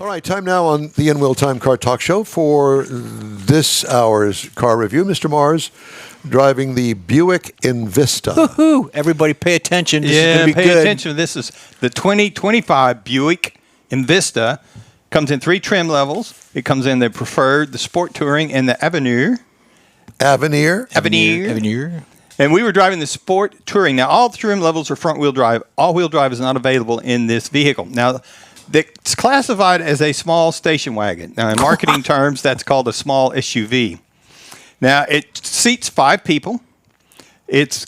right, time now on the InWheelTime Car Talk Show for this hour's car review. Mr. Mars driving the Buick Envista. Woohoo! Everybody pay attention. This is going to be pay good. attention. This is the 2025 Buick Envista. Comes in 3 trim levels. It comes in the Preferred, the Sport Touring, and the Avenir. Avenir. And we were driving the Sport Touring. Now, all the trim levels are front-wheel drive. All-wheel drive is not available in this vehicle. Now, it's classified as a small station wagon. Now, in marketing terms, that's called a small SUV. Now, it seats 5 people. It's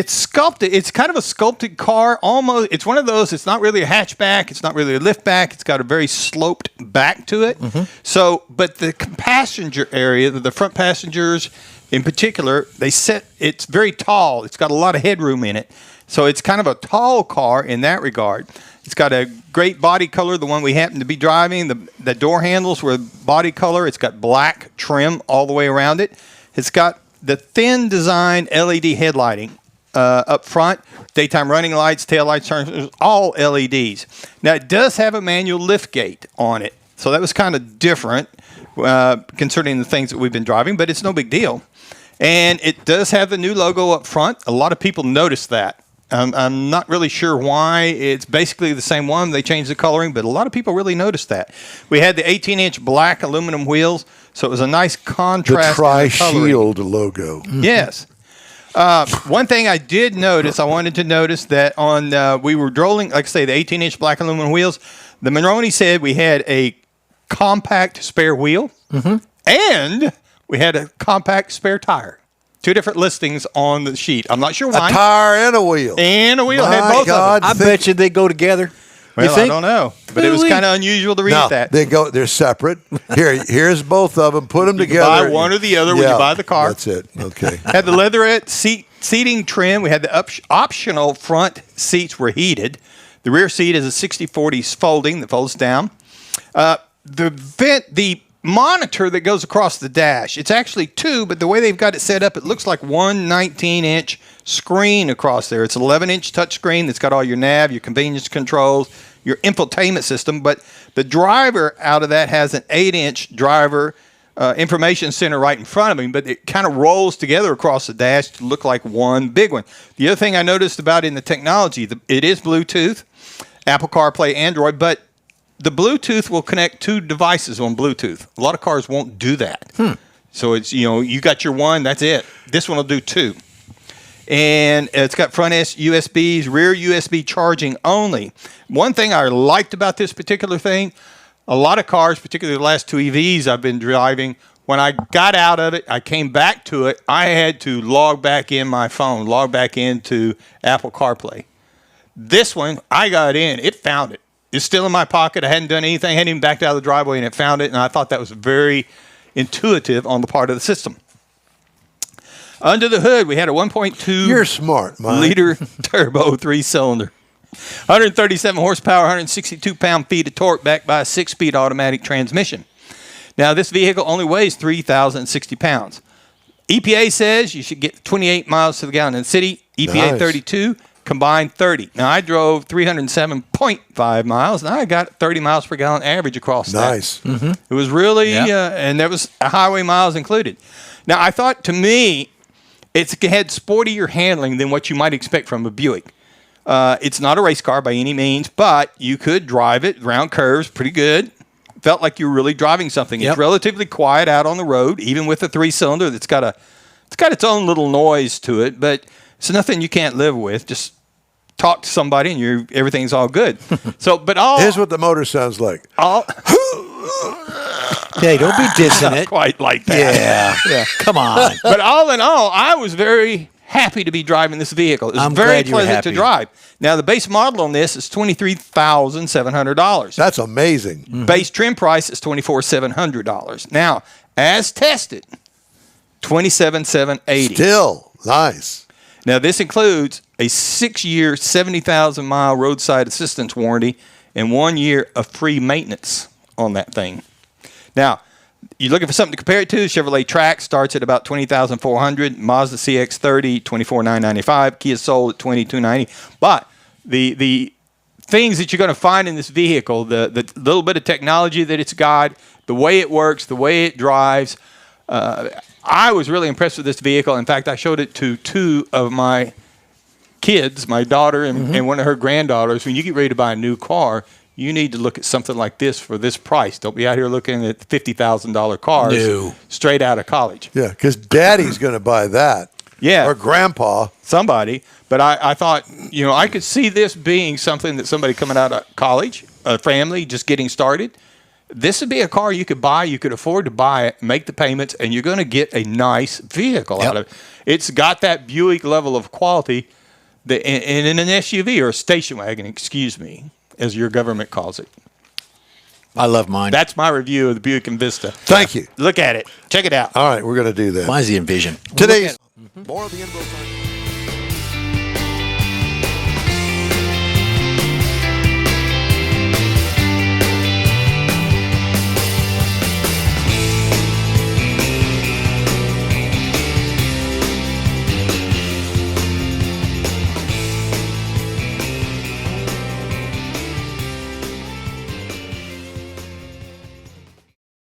sculpted. It's kind of a sculpted car. Almost. It's one of those. It's not really a hatchback. It's not really a liftback. It's got a very sloped back to it. So, but the passenger area, the front passengers in particular, it's very tall. It's got a lot of headroom in it. So it's kind of a tall car in that regard. It's got a great body color, the one we happen to be driving. The door handles were body color. It's got black trim all the way around it. It's got the thin design LED headlighting up front, daytime running lights, tail lights, turn, all LEDs. Now, it does have a manual lift gate on it. So that was kind of different concerning the things that we've been driving, but it's no big deal. And it does have the new logo up front. A lot of people noticed that. I'm not really sure why. It's basically the same one. They changed the coloring, but a lot of people really noticed that. We had the 18-inch black aluminum wheels, so it was a nice contrast. The Tri-Shield logo. Yes. One thing I did notice, I wanted to notice that on we were rolling, like I say, the 18-inch black aluminum wheels. The Monroney said we had a compact spare wheel, and we had a compact spare tire. 2 different listings on the sheet. I'm not sure why. A tire and a wheel. And a wheel. Had both of them. I bet you they go together. Well, I don't know. But it was kind of unusual to read that. They're separate. Here's both of them. Put them you together. Buy one or the other when you buy the car. That's it. Okay. Had the leatherette seating trim. We had the optional front seats were heated. The rear seat is a 60/40 folding that folds down. The monitor that goes across the dash, it's actually 2, but the way they've got it set up, it looks like one 19-inch screen across there. It's an 11-inch touchscreen that's got all your nav, your convenience controls, your infotainment system, but the driver out of that has an 8-inch driver information center right in front of him, but it kind of rolls together across the dash to look like one big one. The other thing I noticed about in the technology, it is Bluetooth, Apple CarPlay, Android, but the Bluetooth will connect 2 devices on Bluetooth. A lot of cars won't do that. So it's, you got your one, that's it. This one will do 2. And it's got front USBs, rear USB charging only. One thing I liked about this particular thing, a lot of cars, particularly the last 2 EVs I've been driving, when I got out of it, I came back to it, I had to log back in my phone, log back into Apple CarPlay. This one, I got in, it found it. It's still in my pocket. I hadn't done anything. I hadn't even backed out of the driveway, and it found it. And I thought that was very intuitive on the part of the system. Under the hood, we had a 1.2 You're smart, Mike. liter turbo 3-cylinder. 137 horsepower, 162 pound-feet of torque, backed by a 6-speed automatic transmission. Now, this vehicle only weighs 3,060 pounds. EPA says you should get 28 miles to the gallon in the city. EPA 32. Combined 30. Now, I drove 307.5 miles, and I got 30 miles per gallon average across that. Nice. It was really, and there was highway miles included. Now, I thought, to me, it had sportier handling than what you might expect from a Buick. It's not a race car by any means, but you could drive it around curves pretty good. Felt like you were really driving something. It's relatively quiet out on the road, even with a 3-cylinder that's got its own little noise to it, but it's nothing you can't live with. Just talk to somebody and everything's all good. So, but here's what the motor sounds like. Hey, don't be dissing it. Quite like that. Yeah. Come on. But all in all, I was very happy to be driving this vehicle. It was very pleasant to drive. Now, the base model on this is $23,700. That's amazing. Base trim price is $24,700. Now, as tested, $27,780. Still nice. Now, this includes a 6-year, 70,000-mile roadside assistance warranty and 1 year of free maintenance on that thing. Now, you're looking for something to compare it to. Chevrolet Trax starts at about $20,400. Mazda CX-30, $24,995. Kia Soul at $22,990. But the things that you're going to find in this vehicle, the little bit of technology that it's got, the way it works, the way it drives. I was really impressed with this vehicle. In fact, I showed it to two of my kids, my daughter and one of her granddaughters. When you get ready to buy a new car, you need to look at something like this for this price. Don't be out here looking at $50,000 cars straight out of college. Yeah, because Daddy's going to buy that. Yeah. Or Grandpa. Somebody. But I thought, I could see this being something that somebody coming out of college, a family just getting started, this would be a car you could buy, you could afford to buy it, make the payments, and you're going to get a nice vehicle out of it. It's got that Buick level of quality that in an SUV or a station wagon, excuse me, as your government calls it. I love mine. That's my review of the Buick Envista. Thank you. Look at it. Check it out. All right, we're going to do that. Mine's the Envision. Today's more of the InWheelTime.